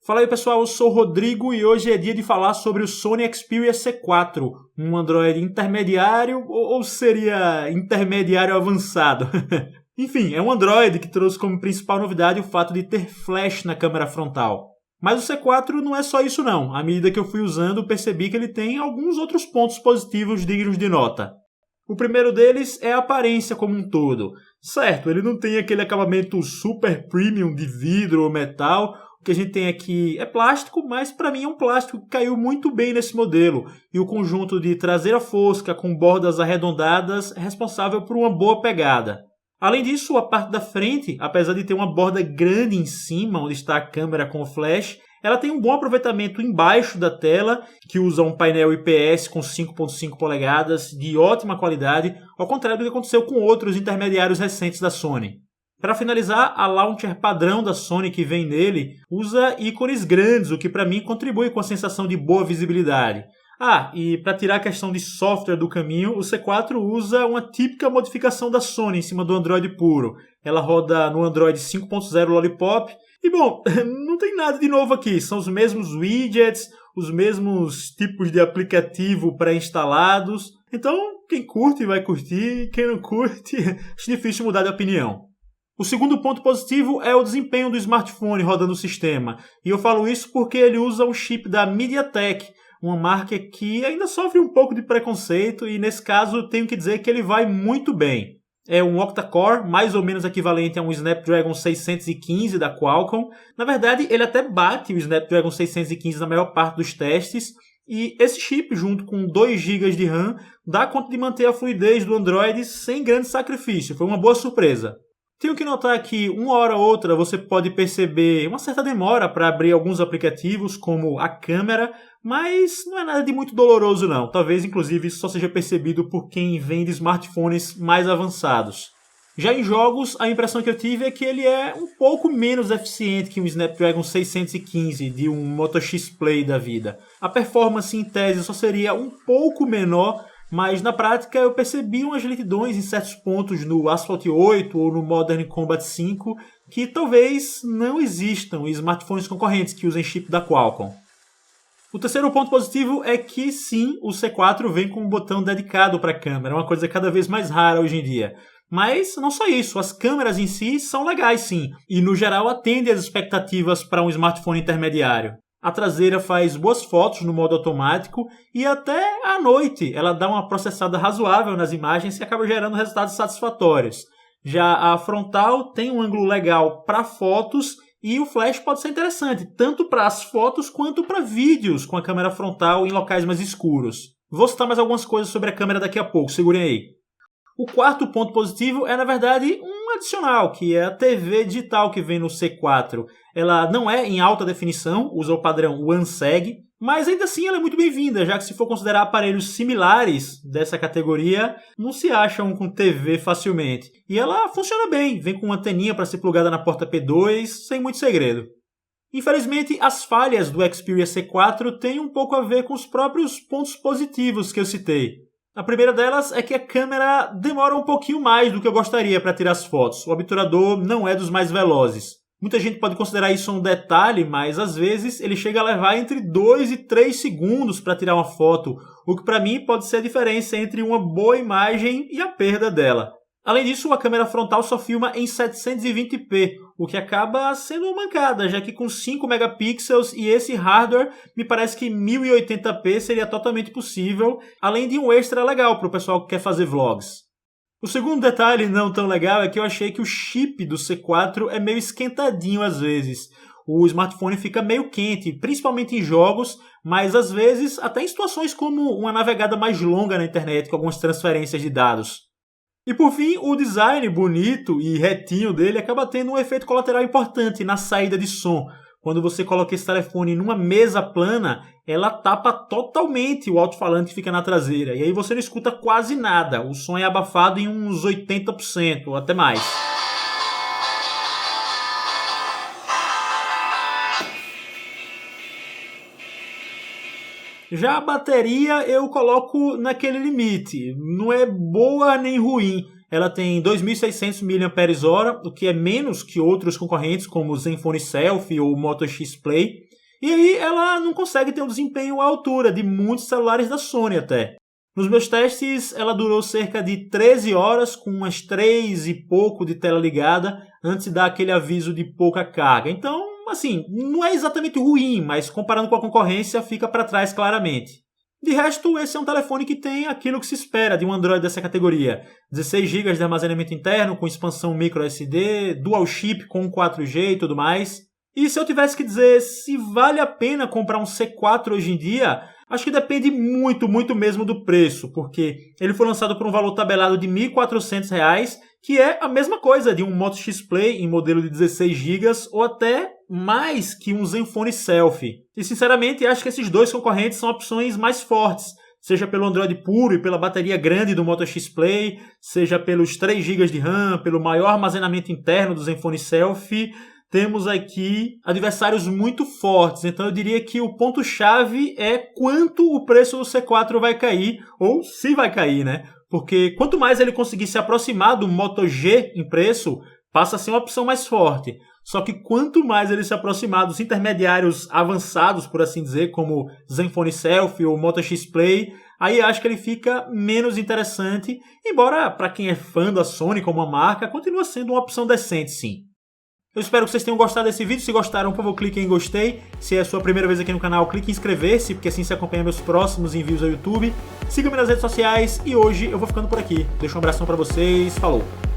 Fala aí pessoal, eu sou o Rodrigo e hoje é dia de falar sobre o Sony Xperia C4, um Android intermediário ou seria intermediário avançado? Enfim, é um Android que trouxe como principal novidade o fato de ter flash na câmera frontal. Mas o C4 não é só isso não, à medida que eu fui usando percebi que ele tem alguns outros pontos positivos dignos de nota. O primeiro deles é a aparência como um todo. Certo, ele não tem aquele acabamento super premium de vidro ou metal. O que a gente tem aqui é plástico, mas para mim é um plástico que caiu muito bem nesse modelo. E o conjunto de traseira fosca com bordas arredondadas é responsável por uma boa pegada. Além disso, a parte da frente, apesar de ter uma borda grande em cima, onde está a câmera com o flash, ela tem um bom aproveitamento embaixo da tela, que usa um painel IPS com 5.5 polegadas de ótima qualidade, ao contrário do que aconteceu com outros intermediários recentes da Sony. Para finalizar, a launcher padrão da Sony que vem nele usa ícones grandes, o que para mim contribui com a sensação de boa visibilidade. E para tirar a questão de software do caminho, o C4 usa uma típica modificação da Sony em cima do Android puro. Ela roda no Android 5.0 Lollipop. E bom, não tem nada de novo aqui, são os mesmos widgets, os mesmos tipos de aplicativo pré-instalados. Então, quem curte vai curtir, quem não curte, acho difícil mudar de opinião. O segundo ponto positivo é o desempenho do smartphone rodando o sistema. E eu falo isso porque ele usa um chip da MediaTek, uma marca que ainda sofre um pouco de preconceito e nesse caso tenho que dizer que ele vai muito bem. É um octa-core, mais ou menos equivalente a um Snapdragon 615 da Qualcomm. Na verdade, ele até bate o Snapdragon 615 na maior parte dos testes. E esse chip, junto com 2 GB de RAM, dá conta de manter a fluidez do Android sem grande sacrifício. Foi uma boa surpresa. Tenho que notar que, uma hora ou outra, você pode perceber uma certa demora para abrir alguns aplicativos, como a câmera, mas não é nada de muito doloroso não. Talvez, inclusive, isso só seja percebido por quem vende smartphones mais avançados. Já em jogos, a impressão que eu tive é que ele é um pouco menos eficiente que um Snapdragon 615 de um Moto X Play da vida. A performance em tese só seria um pouco menor, mas na prática eu percebi umas lentidões em certos pontos no Asphalt 8 ou no Modern Combat 5 que talvez não existam em smartphones concorrentes que usem chip da Qualcomm. O terceiro ponto positivo é que sim, o C4 vem com um botão dedicado para a câmera, uma coisa cada vez mais rara hoje em dia. Mas não só isso, as câmeras em si são legais sim, e no geral atendem às expectativas para um smartphone intermediário. A traseira faz boas fotos no modo automático e até à noite ela dá uma processada razoável nas imagens e acaba gerando resultados satisfatórios. Já a frontal tem um ângulo legal para fotos e o flash pode ser interessante, tanto para as fotos quanto para vídeos com a câmera frontal em locais mais escuros. Vou citar mais algumas coisas sobre a câmera daqui a pouco, segurem aí. O quarto ponto positivo é, na verdade, um adicional, que é a TV digital que vem no C4. Ela não é em alta definição, usa o padrão OneSeg, mas ainda assim ela é muito bem-vinda, já que se for considerar aparelhos similares dessa categoria, não se acha um com TV facilmente. E ela funciona bem, vem com uma anteninha para ser plugada na porta P2, sem muito segredo. Infelizmente, as falhas do Xperia C4 têm um pouco a ver com os próprios pontos positivos que eu citei. A primeira delas é que a câmera demora um pouquinho mais do que eu gostaria para tirar as fotos. O obturador não é dos mais velozes. Muita gente pode considerar isso um detalhe, mas às vezes ele chega a levar entre 2 e 3 segundos para tirar uma foto, o que para mim pode ser a diferença entre uma boa imagem e a perda dela. Além disso, a câmera frontal só filma em 720p, o que acaba sendo uma mancada, já que com 5 megapixels e esse hardware, me parece que 1080p seria totalmente possível, além de um extra legal para o pessoal que quer fazer vlogs. O segundo detalhe não tão legal é que eu achei que o chip do C4 é meio esquentadinho às vezes. O smartphone fica meio quente, principalmente em jogos, mas às vezes até em situações como uma navegada mais longa na internet com algumas transferências de dados. E por fim, o design bonito e retinho dele acaba tendo um efeito colateral importante na saída de som. Quando você coloca esse telefone numa mesa plana, ela tapa totalmente o alto-falante que fica na traseira. E aí você não escuta quase nada. O som é abafado em uns 80% ou até mais. Já a bateria eu coloco naquele limite. Não é boa nem ruim. Ela tem 2.600 mAh, o que é menos que outros concorrentes como o Zenfone Selfie ou o Moto X Play. E aí ela não consegue ter um desempenho à altura de muitos celulares da Sony até. Nos meus testes, ela durou cerca de 13 horas, com umas 3 e pouco de tela ligada, antes de dar aquele aviso de pouca carga. Então, assim, não é exatamente ruim, mas comparando com a concorrência, fica para trás claramente. De resto, esse é um telefone que tem aquilo que se espera de um Android dessa categoria. 16 GB de armazenamento interno, com expansão microSD, dual chip com 4G e tudo mais. E se eu tivesse que dizer se vale a pena comprar um C4 hoje em dia, acho que depende muito, muito mesmo do preço, porque ele foi lançado por um valor tabelado de R$ 1.400, que é a mesma coisa de um Moto X Play em modelo de 16 GB ou até mais que um Zenfone Selfie. E sinceramente, acho que esses dois concorrentes são opções mais fortes, seja pelo Android puro e pela bateria grande do Moto X Play, seja pelos 3 GB de RAM, pelo maior armazenamento interno do Zenfone Selfie. Temos aqui adversários muito fortes, então eu diria que o ponto-chave é quanto o preço do C4 vai cair, ou se vai cair, né? Porque quanto mais ele conseguir se aproximar do Moto G em preço, passa a ser uma opção mais forte. Só que quanto mais ele se aproximar dos intermediários avançados, por assim dizer, como Zenfone Selfie ou Moto X Play, aí acho que ele fica menos interessante, embora para quem é fã da Sony como uma marca, continua sendo uma opção decente sim. Eu espero que vocês tenham gostado desse vídeo. Se gostaram, por favor, clique em gostei. Se é a sua primeira vez aqui no canal, clique em inscrever-se, porque assim você acompanha meus próximos envios ao YouTube. Siga-me nas redes sociais e hoje eu vou ficando por aqui. Deixo um abração pra vocês. Falou!